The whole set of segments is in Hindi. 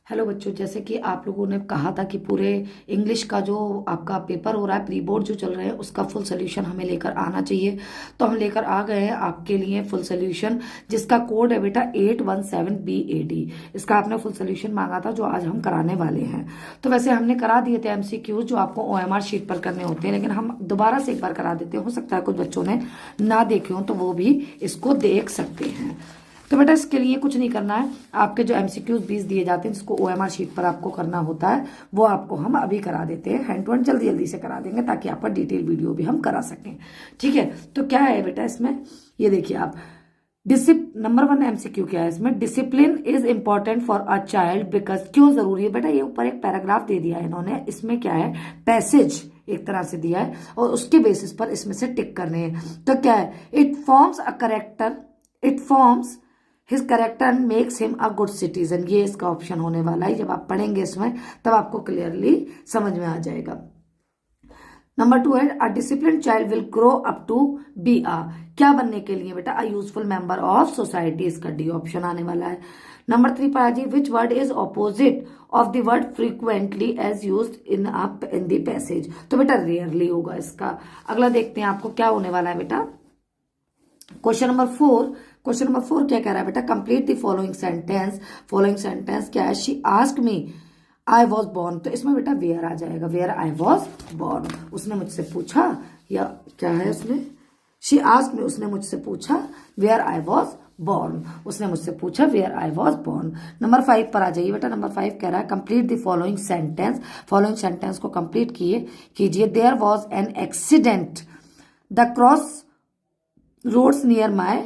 हेलो बच्चों, जैसे कि आप लोगों ने कहा था कि पूरे इंग्लिश का जो आपका पेपर हो रहा है, प्री बोर्ड जो चल रहे हैं, उसका फुल सोल्यूशन हमें लेकर आना चाहिए। तो हम लेकर आ गए हैं आपके लिए फुल सोल्यूशन, जिसका कोड है बेटा 817BAD। इसका आपने फुल सोल्यूशन मांगा था, जो आज हम कराने वाले हैं। तो वैसे हमने करा दिए थे MCQ जो आपको OMR शीट पर करने होते हैं, लेकिन हम दोबारा से एक बार करा देते हैं। हो सकता है कुछ बच्चों ने ना देखे हो, तो वो भी इसको देख सकते हैं। तो बेटा इसके लिए कुछ नहीं करना है। आपके जो MCQs 20 दिए जाते हैं, जिसको OMR शीट पर आपको करना होता है, वो आपको हम अभी करा देते हैं। हैंड टू हैंड जल्दी जल्दी से करा देंगे, ताकि आपका डिटेल वीडियो भी हम करा सकें। ठीक है, तो क्या है बेटा इसमें, ये देखिए आप। नंबर 1 MCQ क्या है इसमें, discipline is important for a child because. क्यों जरूरी है बेटा, ये ऊपर एक पैराग्राफ दे दिया है इन्होंने। इसमें क्या है, पैसेज एक तरह से दिया है, और उसके बेसिस पर इसमें से टिक करने हैं। तो क्या है, it forms a character, it forms his character and makes him a good citizen. ये इसका ऑप्शन होने वाला है। जब आप पढ़ेंगे इसमें, तब आपको क्लियरली समझ में आ जाएगा। नंबर 2 है, a discipline child will grow up to be a. क्या बनने के लिए बेटा, a useful member of society. इसका डी ऑप्शन आने वाला है। नंबर 3 पर आ जी, which word is opposite of the word frequently as used in the passage. तो बेटा रेयरली होगा इसका। अगला देखते हैं आपको क्या होने वाला है बेटा। क्वेश्चन नंबर 4 क्या कह रहा है बेटा, complete the following sentence. Following sentence क्या है, she asked me I was born. तो इसमें बेटा वेयर आ जाएगा, वेयर आई वॉज बॉर्न। उसने मुझसे पूछा, या क्या है उसमें, शी आस्क्ड मी, उसने मुझसे पूछा वेयर आई वॉज बॉर्न। उसने मुझसे पूछा where I was born. Number 5 पर आ जाइए बेटा। नंबर 5 कह रहा है complete the following sentence. Following sentence को कंप्लीट कीजिए। There was an accident the cross roads near my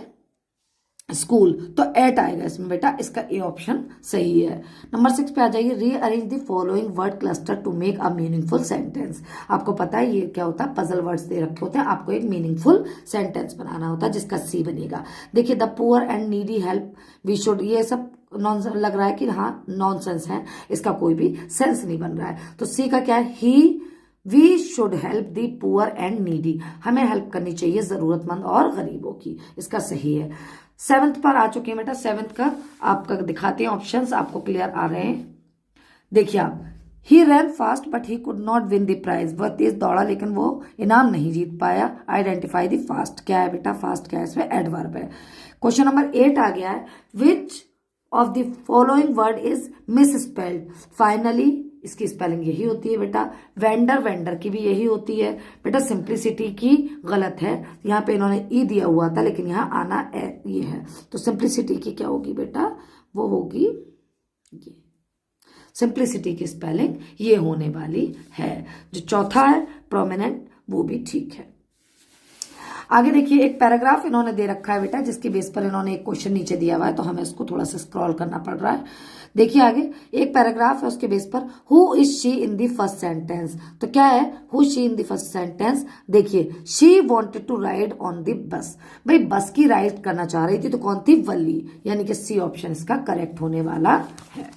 school. तो एट आएगा इसमें बेटा, इसका ए ऑप्शन सही है। नंबर 6 पे आ जाइए, rearrange the following word cluster to make a meaningful sentence. आपको पता है ये क्या होता है, पजल वर्ड्स दे रखे होते हैं, आपको एक मीनिंगफुल सेंटेंस बनाना होता है, जिसका सी बनेगा। देखिए, the poor and needy help we should, ये सब नॉनसेंस लग रहा है कि हाँ नॉनसेंस है, इसका कोई भी सेंस नहीं बन रहा है। तो सी का क्या है, we should help the poor and needy. हमें हेल्प करनी चाहिए जरूरतमंद और गरीबों की, इसका सही है। 7th पर आ चुके हैं बेटा। 7th का आपका दिखाते हैं ऑप्शंस, आपको क्लियर आ रहे हैं। देखिए आप, he ran fast but he could not win the prize. वह तेज दौड़ा लेकिन वो इनाम नहीं जीत पाया। Identify the fast. क्या है बेटा, फास्ट क्या है इसमें, एडवर्ब है। क्वेश्चन नंबर 8 आ गया है, which of the following word is miss spelled. Finally इसकी स्पेलिंग यही होती है बेटा। वेंडर, वेंडर की भी यही होती है बेटा। सिंप्लिसिटी की गलत है, यहाँ पे इन्होंने ई दिया हुआ था, लेकिन यहाँ आना ये है। तो सिंप्लिसिटी की क्या होगी बेटा, वो होगी ये। सिंप्लिसिटी की स्पेलिंग ये होने वाली है। जो चौथा है प्रोमिनेंट, वो भी ठीक है। आगे देखिए, एक पैराग्राफ इन्होंने दे रखा है बेटा, जिसके बेस पर इन्होंने एक क्वेश्चन नीचे दिया हुआ है, तो हमें इसको थोड़ा सा स्क्रॉल करना पड़ रहा है। देखिए आगे एक पैराग्राफ है, उसके बेस पर who is she in the first sentence. तो क्या है, who she in the first sentence. देखिए, she wanted to ride on the bus. भाई बस की राइड करना चाह रही थी, तो कौन थी, वल्ली, यानी कि सी ऑप्शन इसका करेक्ट होने वाला है।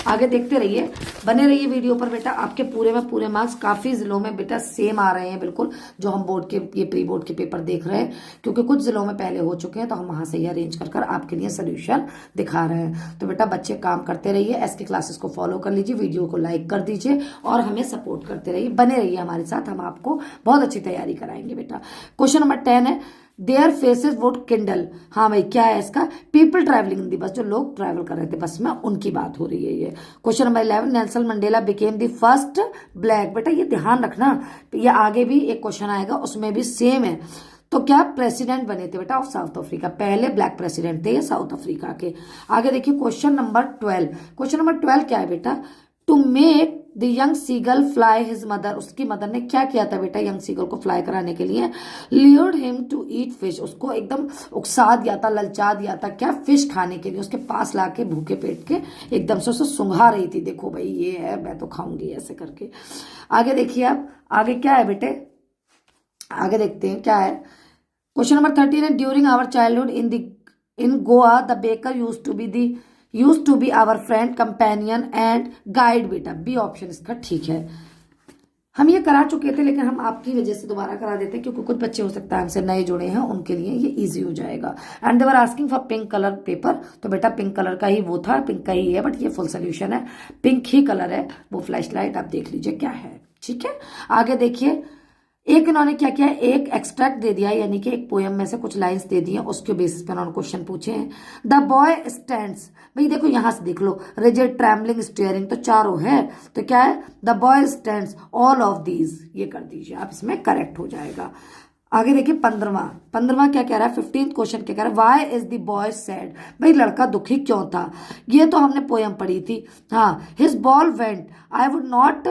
आगे देखते रहिए, बने रहिए वीडियो पर बेटा। आपके पूरे में पूरे मार्क्स काफी जिलों में बेटा सेम आ रहे हैं, बिल्कुल जो हम बोर्ड के ये प्री बोर्ड के पेपर देख रहे हैं, क्योंकि कुछ जिलों में पहले हो चुके हैं, तो हम वहां से ही अरेंज कर आपके लिए सोल्यूशन दिखा रहे हैं। तो बेटा बच्चे काम करते रहिए, एसके क्लासेस को फॉलो कर लीजिए, वीडियो को लाइक कर दीजिए, और हमें सपोर्ट करते रहिए, बने रहिए हमारे साथ। हम आपको बहुत अच्छी तैयारी कराएंगे बेटा। क्वेश्चन नंबर 10 है, देयर फेसेस वुड किंडल। हाँ भाई, क्या है इसका, पीपल ट्रैवलिंग इन दी बस। जो लोग ट्रैवल कर रहे थे बस में, उनकी बात हो रही है ये। Question number 11, Nelson Mandela became the first black. बेटा ये ध्यान रखना, ये आगे भी एक क्वेश्चन आएगा, उसमें भी सेम है। तो क्या प्रेसिडेंट बने थे बेटा ऑफ साउथ अफ्रीका, पहले ब्लैक प्रेसिडेंट थे ये साउथ अफ्रीका के। आगे देखिए क्वेश्चन नंबर 12। क्वेश्चन नंबर 12 क्या है बेटा, to make the young seagull fly his mother. उसकी मदर ने क्या किया था बेटा यंग सीगल को फ्लाई कराने के लिए, ल्यूर्ड हिम टू ईट फिश। उसको एकदम उकसा दिया था, ललचा दिया था, क्या, फिश खाने के लिए। उसके पास लाके भूखे पेट के एकदम से उसे सुंघा रही थी, देखो भाई ये है, मैं तो खाऊंगी, ऐसे करके। आगे देखिए आप, आगे क्या है बेटे, आगे देखते हैं क्या है। क्वेश्चन नंबर 13 है, during our childhood in Goa the baker used to be our friend companion and guide. बेटा बी ऑप्शन इसका ठीक है। हम ये करा चुके थे, लेकिन हम आपकी वजह से दोबारा करा देते हैं, क्योंकि कुछ बच्चे हो सकता है हमसे नए जुड़े हैं, उनके लिए ये इजी हो जाएगा। And they were asking for pink colour paper, तो बेटा पिंक कलर का ही वो था, पिंक का ही है, बट ये फुल सोल्यूशन है, पिंक ही कलर है वो फ्लैश लाइट। आप देख लीजिए क्या है, ठीक है। आगे देखिए, एक इन्होंने क्या किया, एक एक्सट्रैक्ट दे दिया, यानी कि एक पोयम में से कुछ लाइंस दे दी हैं, उसके बेसिस पे उन्होंने क्वेश्चन पूछे हैं। द बॉय स्टैंड्स, भाई देखो यहां से देख लो, रिजिड, ट्रैम्बलिंग, स्टीयरिंग, तो चारों है, तो क्या है, the boy stands all of these, ये कर दीजिए आप, इसमें करेक्ट हो जाएगा। आगे देखिए 15वां क्या कह रहा है, 15th क्वेश्चन क्या कह रहा है, why is the boy sad, भाई लड़का दुखी क्यों था, ये तो हमने पोयम पढ़ी थी। हाँ, his ball went, I would not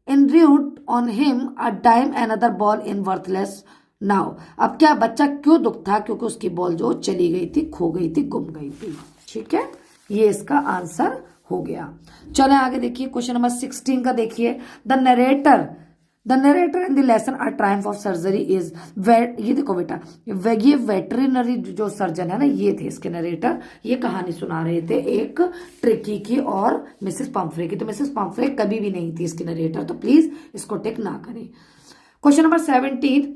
intrude on him a dime another ball in worthless now। अब क्या, बच्चा क्यों दुख था, क्योंकि उसकी बॉल जो चली गई थी, खो गई थी, गुम गई थी, ठीक है, ये इसका आंसर हो गया। चले आगे देखिए, क्वेश्चन नंबर 16 का देखिए, the narrator in the lesson a Triumph of surgery is, ये देखो बेटा, ये वेटरिनरी जो सर्जन है ना, ये थे इसके नरेटर, ये कहानी सुना रहे थे एक ट्रिकी की और मिसेस पंफ्रे की, तो मिसेस पंफ्रे कभी भी नहीं थी इसकी नरेटर, तो प्लीज इसको टिक ना करें। क्वेश्चन नंबर 17,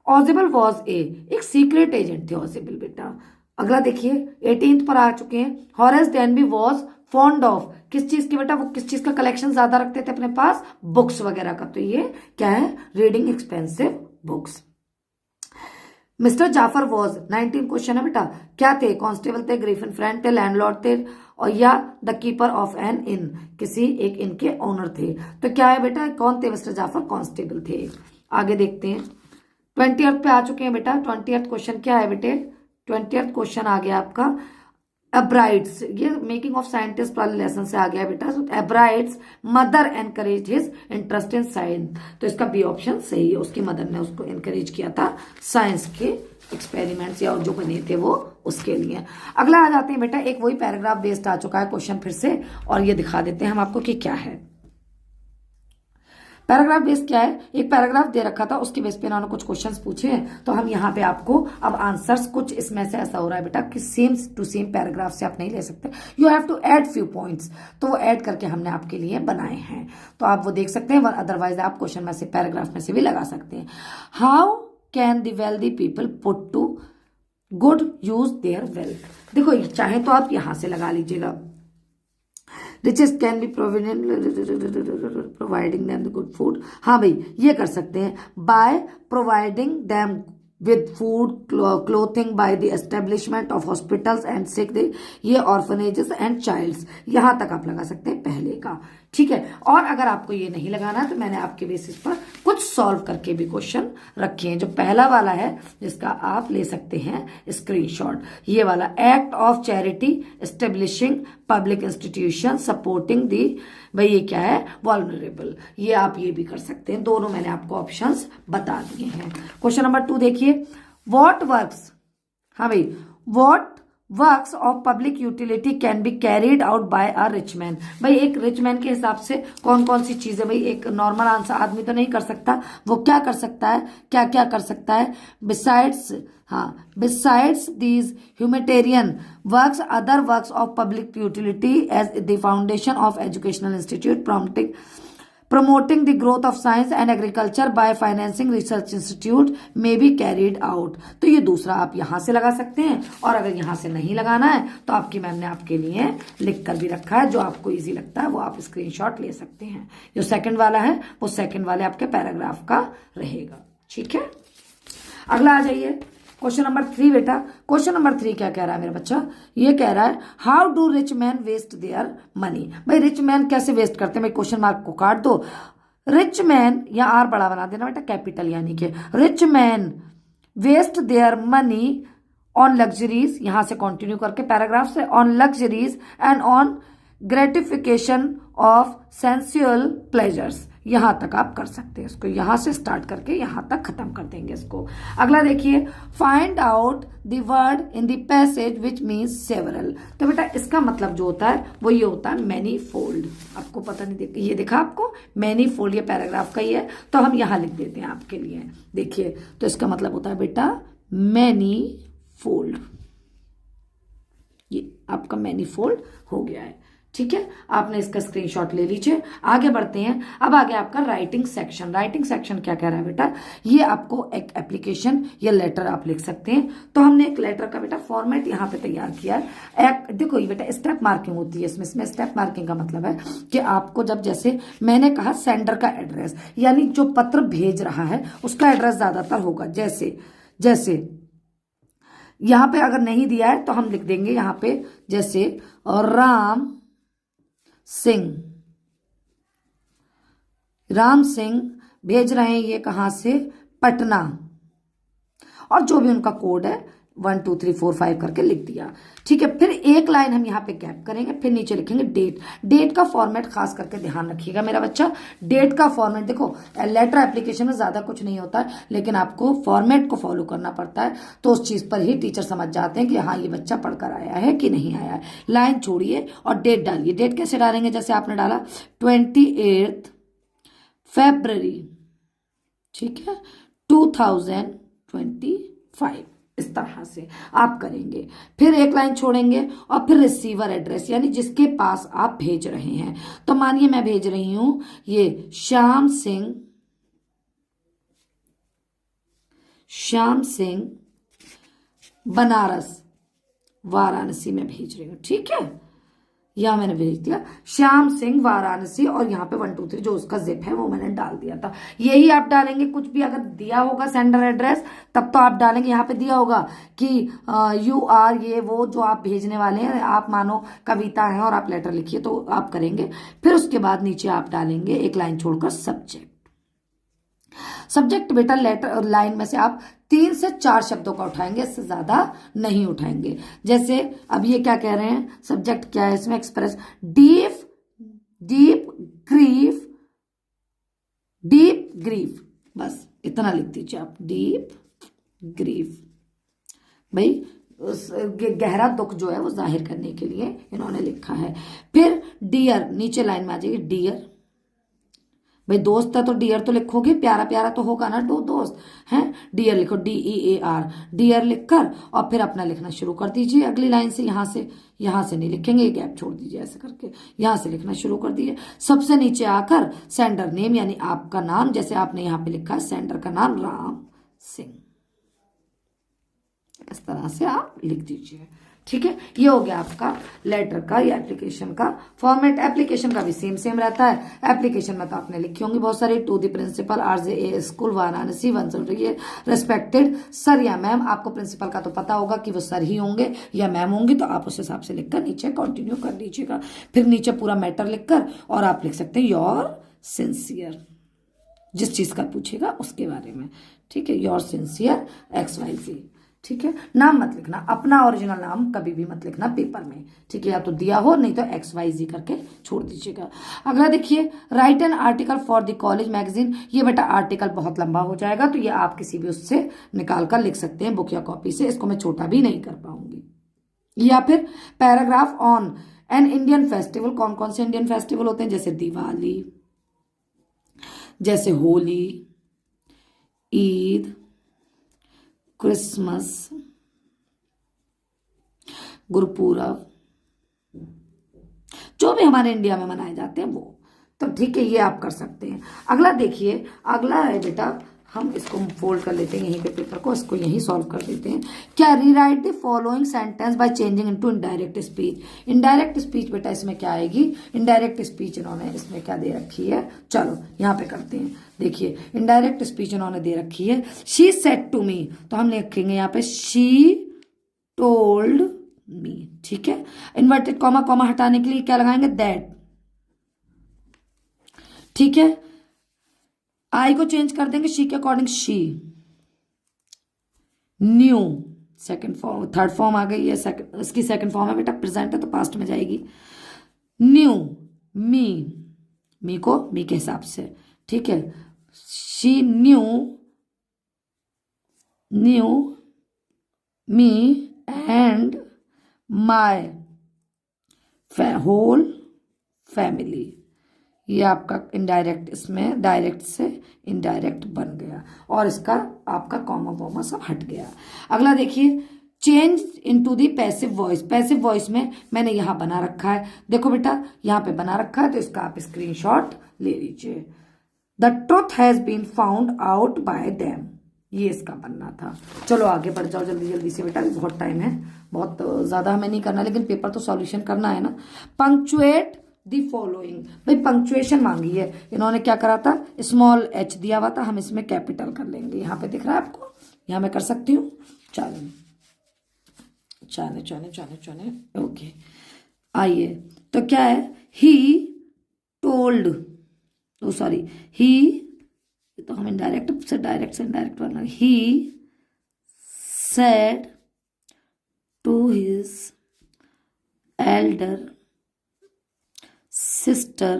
ऑजिबल वॉज एक सीक्रेट एजेंट थे ऑजिबल बेटा। अगला देखिए 18th पर आ चुके हैं, Horace Denby was fond of, किस चीज की बेटा, वो किस चीज का कलेक्शन ज्यादा रखते थे अपने पास, बुक्स वगैरह का, तो ये क्या है, reading expensive books. Mister Jafar was, 19 question है बेटा, क्या थे, कांस्टेबल थे, ग्रीफिन फ्रेंड थे, लैंडलॉर्ड थे, और या द कीपर ऑफ एन इन, किसी एक इन के ओनर थे, तो क्या है बेटा, कौन थे मिस्टर जाफर, कांस्टेबल थे। आगे देखते हैं 20th पे आ चुके हैं बेटा, 20th क्वेश्चन क्या है बेटे, 20th क्वेश्चन आ गया आपका, एब्राइड्स, ये मेकिंग ऑफ साइंटिस्ट वाले लेसन से आ गया बेटा। Ebright's mother encourage his interest in science, तो इसका बी ऑप्शन सही है, उसकी मदर ने उसको एनकरेज किया था साइंस के एक्सपेरिमेंट्स या जो बने थे वो उसके लिए। अगला आ जाते हैं बेटा, एक वही पैराग्राफ बेस्ड आ चुका है क्वेश्चन फिर से, और ये दिखा देते हैं हम आपको कि क्या है। पैराग्राफ बेस क्या है, एक पैराग्राफ दे रखा था, उसके बेस पे इन्होंने कुछ क्वेश्चंस पूछे हैं, तो हम यहाँ पे आपको अब आंसर्स, कुछ इसमें से ऐसा हो रहा है बेटा कि सेम टू सेम पैराग्राफ से आप नहीं ले सकते, you have to add few points, तो वो ऐड करके हमने आपके लिए बनाए हैं, तो आप वो देख सकते हैं, अदरवाइज आप क्वेश्चन में से, पैराग्राफ में से भी लगा सकते हैं। How can the wealthy people put to good use their wealth, देखो चाहे तो आप यहां से लगा लीजिएगा, richest can be providing them the good food, हाँ भाई ये कर सकते हैं, by providing them with food clothing by the establishment of hospitals and sick day, ये ऑर्फनेजेस एंड चाइल्ड्स, यहां तक आप लगा सकते हैं पहले का, ठीक है। और अगर आपको ये नहीं लगाना तो मैंने आपके बेसिस पर कुछ सॉल्व करके भी क्वेश्चन रखे हैं, जो पहला वाला है जिसका आप ले सकते हैं स्क्रीनशॉट, ये वाला, act of charity establishing public institution supporting the, भाई ये क्या है, वल्नरेबल, ये आप ये भी कर सकते हैं, दोनों मैंने आपको ऑप्शंस बता दिए हैं। क्वेश्चन नंबर 2 देखिए, व्हाट वर्क्स, हाँ भाई, what works of public utility can be carried out by a rich man, भाई एक रिच मैन के हिसाब से कौन कौन सी चीजें, भाई एक नॉर्मल आंसर आदमी तो नहीं कर सकता, वो क्या कर सकता है, क्या क्या कर सकता है, बिसाइड्स, हाँ, besides these humanitarian works other works of public utility as the foundation of educational institute promoting the growth of science and agriculture by financing research institute may be carried out, तो ये दूसरा आप यहां से लगा सकते हैं, और अगर यहां से नहीं लगाना है तो आपकी मैम ने आपके लिए लिख कर भी रखा है, जो आपको इजी लगता है वो आप स्क्रीनशॉट ले सकते हैं, जो सेकंड वाला है वो सेकंड वाले आपके पैराग्राफ का रहेगा, ठीक है। अगला आ जाइए क्वेश्चन नंबर 3 बेटा, क्वेश्चन नंबर 3 क्या कह रहा है मेरा बच्चा, ये कह रहा है how do rich man waste their money, भाई रिच मैन कैसे वेस्ट करते हैं, भाई क्वेश्चन मार्क को काट दो, रिच मैन या आर बड़ा बना देना बेटा, कैपिटल, यानी कि rich man waste their money on luxuries, यहां से कंटिन्यू करके पैराग्राफ से, on luxuries and on gratification of sensual pleasures, यहां तक आप कर सकते हैं इसको, यहां से स्टार्ट करके यहां तक खत्म कर देंगे इसको। अगला देखिए, find out the word in the passage which means several, तो बेटा इसका मतलब जो होता है वो ये होता है मैनी फोल्ड, आपको पता नहीं, ये देखा आपको मैनी फोल्ड, ये पैराग्राफ का ही है, तो हम यहां लिख देते हैं आपके लिए, देखिए, तो इसका मतलब होता है बेटा मैनी फोल्ड, ये आपका मैनी फोल्ड हो गया है, ठीक है, आपने इसका स्क्रीनशॉट ले लीजिए। आगे बढ़ते हैं। अब आ गया आपका राइटिंग सेक्शन। राइटिंग सेक्शन क्या कह रहा है बेटा, ये आपको एक एप्लीकेशन या लेटर आप लिख सकते हैं। तो हमने एक लेटर का बेटा फॉर्मेट यहाँ पे तैयार किया है। देखो ये बेटा स्टेप मार्किंग होती है इसमें स्टेप मार्किंग का मतलब है कि आपको जब, जैसे मैंने कहा सेंडर का एड्रेस, यानी जो पत्र भेज रहा है उसका एड्रेस ज्यादातर होगा। जैसे जैसे यहां पे अगर नहीं दिया है तो हम लिख देंगे यहां पे, जैसे राम सिंह भेज रहे हैं ये कहां से, पटना, और जो भी उनका कोड है 1 2 3 4 5 करके लिख दिया। ठीक है, फिर एक लाइन हम यहाँ पे गैप करेंगे, फिर नीचे लिखेंगे डेट। डेट का फॉर्मेट खास करके ध्यान रखिएगा मेरा बच्चा। डेट का फॉर्मेट, देखो लेटर एप्लीकेशन में ज्यादा कुछ नहीं होता है, लेकिन आपको फॉर्मेट को फॉलो करना पड़ता है। तो उस चीज पर ही टीचर समझ जाते हैं कि हाँ ये बच्चा पढ़कर आया है कि नहीं आया है। लाइन छोड़िए और डेट डालिए। डेट कैसे डालेंगे, जैसे आपने डाला 28 फरवरी, ठीक है, 2025, इस तरह से आप करेंगे। फिर एक लाइन छोड़ेंगे और फिर रिसीवर एड्रेस, यानी जिसके पास आप भेज रहे हैं। तो मानिए मैं भेज रही हूं ये श्याम सिंह बनारस वाराणसी में भेज रही हूं, ठीक है, या मैंने भेज दिया श्याम सिंह वाराणसी, और यहाँ पे 1 2 3 जो उसका जिप है वो मैंने डाल दिया था। यही आप डालेंगे। कुछ भी अगर दिया होगा सेंडर एड्रेस तब तो आप डालेंगे, यहाँ पे दिया होगा कि यू आर ये वो जो आप भेजने वाले हैं, आप मानो कविता है और आप लेटर लिखिए तो आप करेंगे। फिर उसके बाद नीचे आप डालेंगे एक लाइन छोड़कर सब्जेक्ट। सब्जेक्ट बेटा लेटर लाइन में से आप 3 से 4 शब्दों का उठाएंगे, इससे ज्यादा नहीं उठाएंगे। जैसे अब ये क्या कह रहे हैं, सब्जेक्ट क्या है इसमें, एक्सप्रेस डीप ग्रीफ, बस इतना लिख दीजिए आप, डीप ग्रीफ। भाई गहरा दुख जो है वो जाहिर करने के लिए इन्होंने लिखा है। फिर डियर, नीचे लाइन में आ जाइए, डियर, भाई दोस्त है तो डियर तो लिखोगे, प्यारा प्यारा तो होगा ना, दोस्त है, डियर लिखो, DEAR, डियर लिखकर और फिर अपना लिखना शुरू कर दीजिए अगली लाइन से। यहां से नहीं लिखेंगे, गैप छोड़ दीजिए ऐसे करके, यहां से लिखना शुरू कर दीजिए। सबसे नीचे आकर सेंडर नेम, यानी आपका नाम, जैसे आपने यहां पे लिखा है सेंडर का नाम राम सिंह, इस तरह से आप लिख दीजिए। ठीक है, ये हो गया आपका लेटर का या एप्लीकेशन का फॉर्मेट। एप्लीकेशन का भी सेम रहता है। एप्लीकेशन में तो आपने लिखी होंगी बहुत सारी, to the principal RJA school Varanasi 1 respected sir या मैम। आपको प्रिंसिपल का तो पता होगा कि वो सर ही होंगे या मैम होंगी, तो आप उस हिसाब से लिखकर नीचे कंटिन्यू कर लीजिएगा। फिर नीचे पूरा मैटर लिखकर और आप लिख सकते हैं योर सिंसियर, जिस चीज का पूछेगा उसके बारे में। ठीक है, योर सिंसियर XYZ। ठीक है, नाम मत लिखना, अपना ओरिजिनल नाम कभी भी मत लिखना पेपर में। ठीक है, या तो दिया हो, नहीं तो XYZ करके छोड़ दीजिएगा। अगला देखिए, right an article for the college magazine. ये बेटा आर्टिकल बहुत लंबा हो जाएगा, तो ये आप किसी भी उससे निकाल कर लिख सकते हैं, बुक या कॉपी से। इसको मैं छोटा भी नहीं कर पाऊंगी। या फिर paragraph on an Indian festival. कौन कौन से इंडियन फेस्टिवल होते हैं, जैसे दिवाली, जैसे होली, ईद, क्रिसमस, गुरपूरब, जो भी हमारे इंडिया में मनाए जाते हैं वो। तो ठीक है, ये आप कर सकते हैं। अगला देखिए, अगला है बेटा, हम इसको फोल्ड कर लेते हैं यहीं पे पेपर को, इसको यहीं सॉल्व कर देते हैं। क्या, rewrite the following sentence by changing into indirect speech. Indirect speech बेटा इसमें क्या आएगी, इनडायरेक्ट स्पीच इन्होंने इसमें क्या दे रखी है, चलो यहाँ पे करते हैं। देखिए, इनडायरेक्ट स्पीच इन्होंने दे रखी है, शी सेड टू मी, तो हम लिखेंगे यहाँ पे शी टोल्ड मी। ठीक है, इन्वर्टेड कॉमा हटाने के लिए क्या लगाएंगे, दैट। ठीक है, आई को चेंज कर देंगे शी के according, she knew. Second form, third form आ गई है, इसकी सेकंड फॉर्म है बेटा, प्रेजेंट है तो पास्ट में जाएगी। न्यू मी को मी के हिसाब से। ठीक है, she knew me and my whole family. ये आपका इनडायरेक्ट, इसमें डायरेक्ट से इनडायरेक्ट बन गया और इसका आपका कॉमा वॉमा सब हट गया। अगला देखिए, change into the passive voice. Passive voice में मैंने यहां बना रखा है, देखो बेटा यहां पे बना रखा है, तो इसका आप स्क्रीनशॉट ले लीजिए। The truth has been found out by them, ये इसका बनना था। चलो आगे बढ़ जाओ जल्दी जल्दी से बेटा, बहुत टाइम है, बहुत ज्यादा हमें नहीं करना, लेकिन पेपर तो सॉल्यूशन करना है ना। पंक्चुएट दी फॉलोइंग, भाई पंक्चुएशन मांगी है, इन्होंने क्या करा था, स्मॉल एच दिया हुआ था, हम इसमें कैपिटल कर लेंगे। यहाँ पे दिख रहा है आपको, यहाँ मैं कर सकती हूँ, चलो चले ओके। आइए तो क्या है, ही टोल्ड, सॉरी ही, तो हम इनडायरेक्ट से इनडायरेक्ट बनना, he said to his elder sister,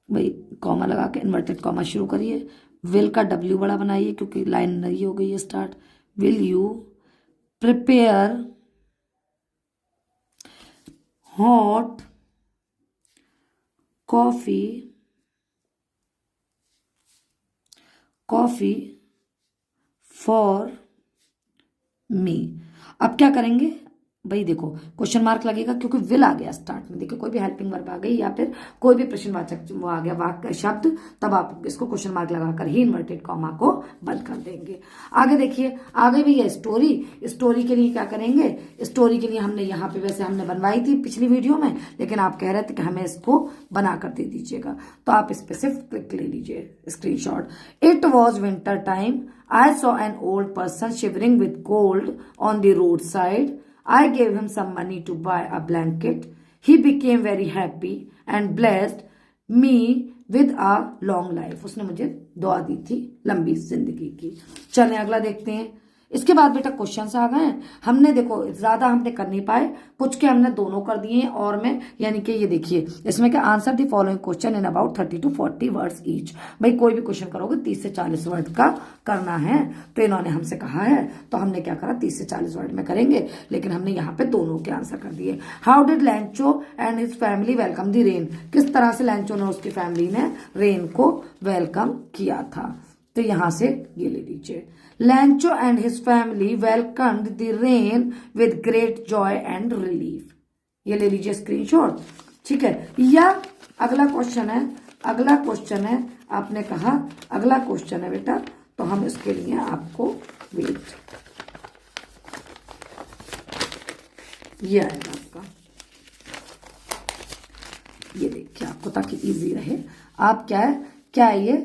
भाई कॉमा लगा के इन्वर्टेड कॉमा शुरू करिए, विल का डब्ल्यू बड़ा बनाइए क्योंकि लाइन नई हो गई है start. Will you prepare hot coffee for me. अब क्या करेंगे भाई, देखो क्वेश्चन मार्क लगेगा क्योंकि विल आ गया स्टार्ट में, देखिए कोई भी हेल्पिंग वर्ब आ गई या फिर कोई भी प्रश्नवाचक वो आ गया वाक्य शब्द, तब आप इसको क्वेश्चन मार्क लगाकर ही इन्वर्टेड कॉमा को बंद कर देंगे। आगे देखिए, आगे भी है स्टोरी। स्टोरी के लिए क्या करेंगे, स्टोरी के लिए हमने यहाँ पे वैसे हमने बनवाई थी पिछली वीडियो में, लेकिन आप कह रहे थे कि हमें इसको बनाकर दे दीजिएगा, तो आप इस पे सिर्फ क्लिक ले लीजिए screenshot. It was winter time, I saw an old person shivering with cold on the road side, I gave him some money to buy a blanket. He became very happy and blessed me with a long life. उसने मुझे दुआ दी थी लंबी जिंदगी की। चलें अगला देखते हैं। इसके बाद बेटा क्वेश्चंस आ गए हैं, हमने देखो ज्यादा हमने कर नहीं पाए, कुछ के हमने दोनों कर दिए हैं और में, यानी कि ये देखिए इसमें क्या, answer the following question in about 30 to 40 words each. भाई कोई भी क्वेश्चन करोगे 30 से 40 वर्ड का करना है, तो इन्होंने हमसे कहा है, तो हमने क्या करा 30 से 40 वर्ड में करेंगे, लेकिन हमने यहाँ पे दोनों के आंसर कर दिए। How did लैंचो and his family welcome the rain, किस तरह से लैंचो ने उसकी फैमिली ने रेन को वेलकम किया था, तो यहां से ये ले लीजिए। लैंचो and his family welcomed the rain with great Joy and relief, ये ले लीजिए स्क्रीनशॉट, ठीक है। या अगला क्वेश्चन है, आपने कहा अगला क्वेश्चन है बेटा, तो हम इसके लिए आपको वेट, ये आएगा आपका, ये देखिए आपको ताकि इजी रहे, आप क्या है ये,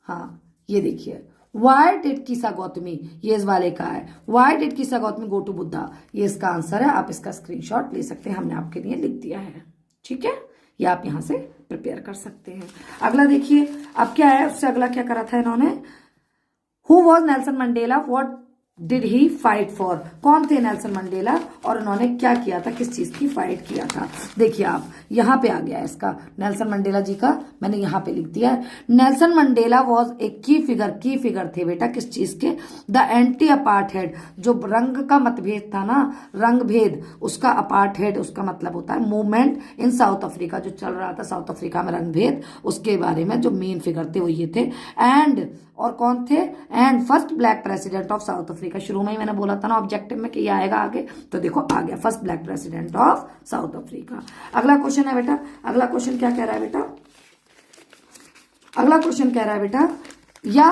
हाँ ये देखिए, वाई डिड किसा गौतमी, ये इस वाले का है, वाई डिड किसा गौतमी गो टू बुद्धा, ये इसका आंसर है, आप इसका स्क्रीनशॉट ले सकते हैं, हमने आपके लिए लिख दिया है, ठीक है, ये आप यहां से प्रिपेयर कर सकते हैं। अगला देखिए, अब क्या है, उससे अगला क्या करा था इन्होंने, who was Nelson Mandela, what did he fight for, कौन थे नेल्सन मंडेला और उन्होंने क्या किया था, किस चीज की फाइट किया था। देखिए आप यहां पे आ गया है इसका, नेल्सन मंडेला जी का मैंने यहां पे लिख दिया है। नेल्सन मंडेला वॉज एक की फिगर थे बेटा किस चीज के, द एंटी अपार्थाइड, जो रंग का मतभेद था ना, रंग भेद, उसका अपार्थाइड उसका मतलब होता है मूवमेंट इन साउथ अफ्रीका, जो चल रहा था साउथ अफ्रीका में रंग भेद, उसके बारे में जो मेन फिगर थे वो ये थे। एंड और कौन थे, and first black president of south Africa, शुरू में ही मैंने बोला था ना ऑब्जेक्टिव में कि ये आएगा आगे, तो देखो आ गया first black president of south Africa. अगला क्वेश्चन है बेटा, अगला क्वेश्चन क्या कह रहा है बेटा, अगला क्वेश्चन कह रहा है बेटा, या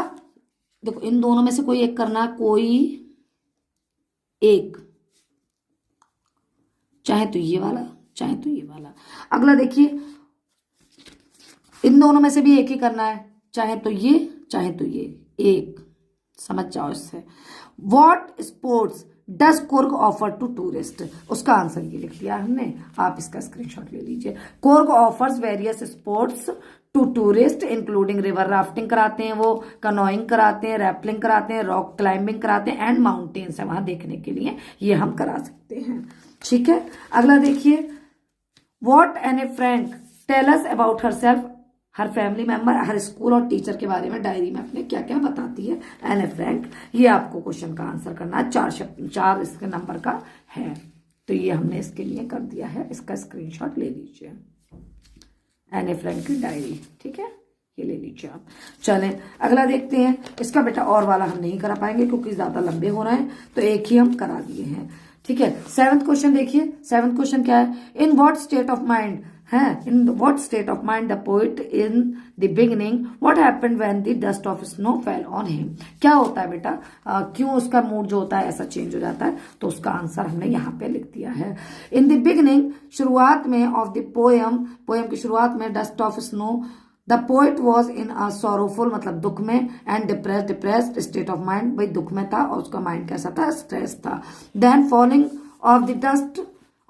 देखो इन दोनों में से कोई एक करना, कोई एक, चाहे तो ये वाला चाहे तो ये वाला। अगला देखिए, इन दोनों में से भी एक ही करना है, चाहे तो ये चाहे तो ये, एक, समझ जाओ इससे। What sports does Coorg offer to tourist, उसका आंसर ये लिख दिया हमने, आप इसका स्क्रीनशॉट ले लीजिए। Coorg offers various sports to tourist including river rafting कराते हैं वो, कनोइंग कराते हैं, रैपलिंग कराते हैं, रॉक क्लाइंबिंग कराते हैं, एंड माउंटेन्स है वहां देखने के लिए, ये हम करा सकते हैं, ठीक है। अगला देखिए, what Anne Frank tell us about herself, her family member, her school और टीचर के बारे में डायरी में अपने क्या क्या बताती है एने फ्रैंक, ये आपको क्वेश्चन का आंसर करना है, 4 इसके नंबर का है, तो ये हमने इसके लिए कर दिया है, इसका स्क्रीनशॉट ले लीजिए, एने फ्रैंक की डायरी, ठीक है, ये ले लीजिए आप। चलें अगला देखते हैं। इसका बेटा और वाला हम नहीं करा पाएंगे क्योंकि ज्यादा लंबे हो रहे हैं, तो एक ही हम करा दिए हैं। ठीक है, 7th क्वेश्चन देखिए। 7th क्वेश्चन क्या है? In what state of mind है, in what state of mind the poet in the beginning, what happened when the dust of snow fell on him. क्या होता है बेटा, क्यों उसका मूड जो होता है ऐसा चेंज हो जाता है, तो उसका आंसर हमने यहाँ पे लिख दिया है। इन द बिगिनिंग, शुरुआत में, ऑफ द पोयम, पोयम की शुरुआत में, dust of snow, the poet was in a sorrowful मतलब दुख में, and depressed state of mind, भाई दुख में था और उसका माइंड कैसा था, स्ट्रेस था। Then falling of the dust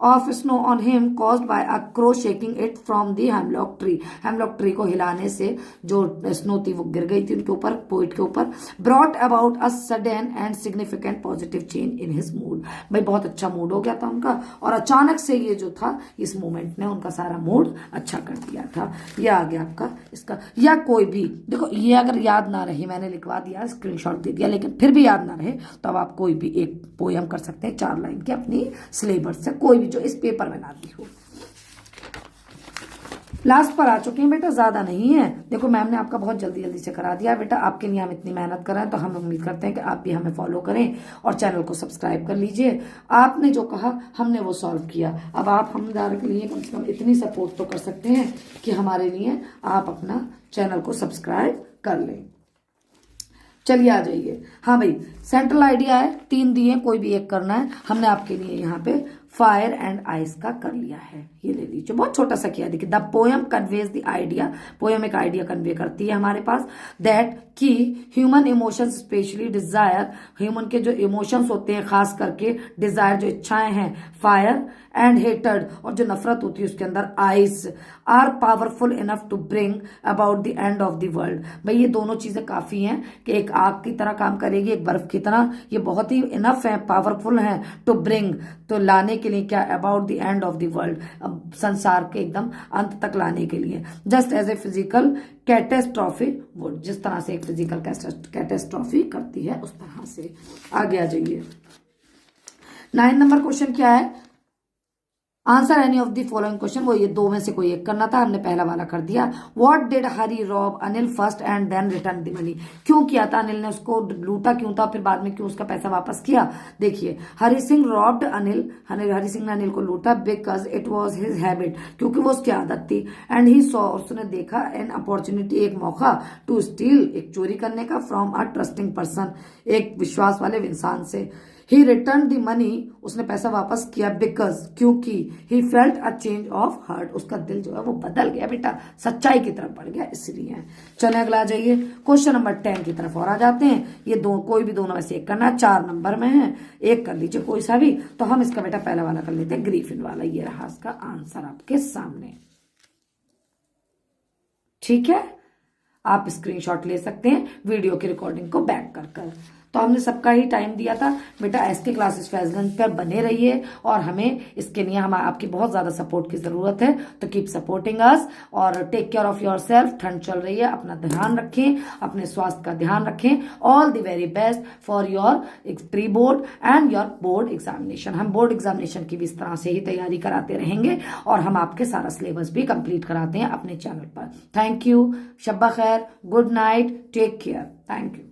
of snow on him caused by a crow shaking it from the hemlock tree, hemlock tree को हिलाने से जो स्नो थी वो गिर गई थी उनके ऊपर, पोइट के ऊपर। Brought about a sudden and significant positive change in his mood, भाई बहुत अच्छा मूड हो गया था उनका और अचानक से ये जो था इस मोमेंट ने उनका सारा मूड अच्छा कर दिया था। यह आ गया आपका इसका। या कोई भी देखो, ये अगर याद ना रहे, मैंने लिखवा दिया, स्क्रीनशॉट दे दिया, लेकिन फिर भी याद ना रहे तो अब आप कोई भी एक पोयम कर सकते हैं 4 लाइन की अपनी सिलेबस से, कोई भी जो इस पेपर में ना दी हो। लास्ट पर आ चुके हैं बेटा, ज्यादा नहीं है। देखो मैम ने आपका बहुत जल्दी जल्दी से करा दिया बेटा, आपके लिए हम इतनी मेहनत कर रहे हैं तो हम उम्मीद करते हैं कि आप भी हमें फॉलो करें और चैनल को सब्सक्राइब कर लीजिए। आपने जो कहा हमने वो सॉल्व किया, अब आप हमारे के लिए कम से कम इतनी सपोर्ट तो कर सकते हैं कि हमारे लिए आप अपना चैनल को सब्सक्राइब कर लें। चलिए आ जाइए। हाँ भाई, सेंट्रल आइडिया है, 3 दिए, कोई भी एक करना है। हमने आपके लिए यहाँ पे फायर एंड आइस का कर लिया है, ये ले लीजिए, बहुत छोटा सा किया। देखिए, the poem conveys the idea, poem एक आइडिया कन्वे करती है हमारे पास, दैट कि human emotions specially desire, human के जो इमोशंस होते हैं खास करके डिजायर जो इच्छाएं हैं, फायर एंड हेटर्ड और जो नफरत होती है उसके अंदर ice, are powerful enough to bring about the end of the world. भाई ये दोनों चीजें काफी हैं कि एक आग की तरह काम करेगी, एक बर्फ की तरह, ये बहुत ही इनफ है, पावरफुल है टू ब्रिंग, तो लाने के लिए क्या, about the end of the world, अब संसार के एकदम अंत तक लाने के लिए। Just as a physical catastrophe would, जिस तरह से एक फिजिकल कैटेस्ट्रॉफी करती है उस तरह से। आगे आ जाइए। 9 नंबर क्वेश्चन क्या है? Answer any of the following question, वो ये 2 में से कोई एक करना था, हमने पहला वाला कर दिया। What did Hari rob Anil first and then return the money, क्यों किया था अनिल ने, उसको लूटा क्यों था, फिर बाद में क्यों उसका पैसा वापस किया। देखिए, हरी सिंह रॉब्ड अनिल, हरी सिंह ने अनिल को लूटा, because it was his habit, क्योंकि वो उसकी आदत थी, एंड ही सॉ, उसने देखा, एन अपॉर्चुनिटी, एक मौका, टू स्टील, एक चोरी करने का, फ्रॉम अ ट्रस्टिंग पर्सन, एक विश्वास वाले इंसान से। ही रिटर्न द मनी, उसने पैसा वापस किया, बिकॉज, क्योंकि, he felt a change of heart, उसका दिल जो है वो बदल गया बेटा, सच्चाई की तरफ बढ़ गया, इसलिए। चले अगला जाइए, क्वेश्चन नंबर 10 की तरफ और आ जाते हैं। ये कोई भी दोनों में से एक करना है, 4 नंबर में है, एक कर लीजिए कोई सा भी। तो हम इसका बेटा पहला वाला कर लेते हैं, ग्रीफिन वाला। ये रहा इसका आंसर आपके सामने, ठीक है। आप स्क्रीनशॉट ले सकते हैं वीडियो की रिकॉर्डिंग को बैक कर। तो हमने सबका ही टाइम दिया था बेटा। एसके क्लासेस फैजगंज पर बने रहिए और हमें इसके लिए हम आपकी बहुत ज्यादा सपोर्ट की जरूरत है, तो कीप सपोर्टिंग अस और take care of yourself. ठंड चल रही है, अपना ध्यान रखें, अपने स्वास्थ्य का ध्यान रखें। All the very best for your pre board and your board examination. हम बोर्ड एग्जामिनेशन की भी इस तरह से ही तैयारी कराते रहेंगे और हम आपके सारा सिलेबस भी कंप्लीट कराते हैं अपने चैनल पर। थैंक यू, शब्बा खैर, good night, take care, thank you.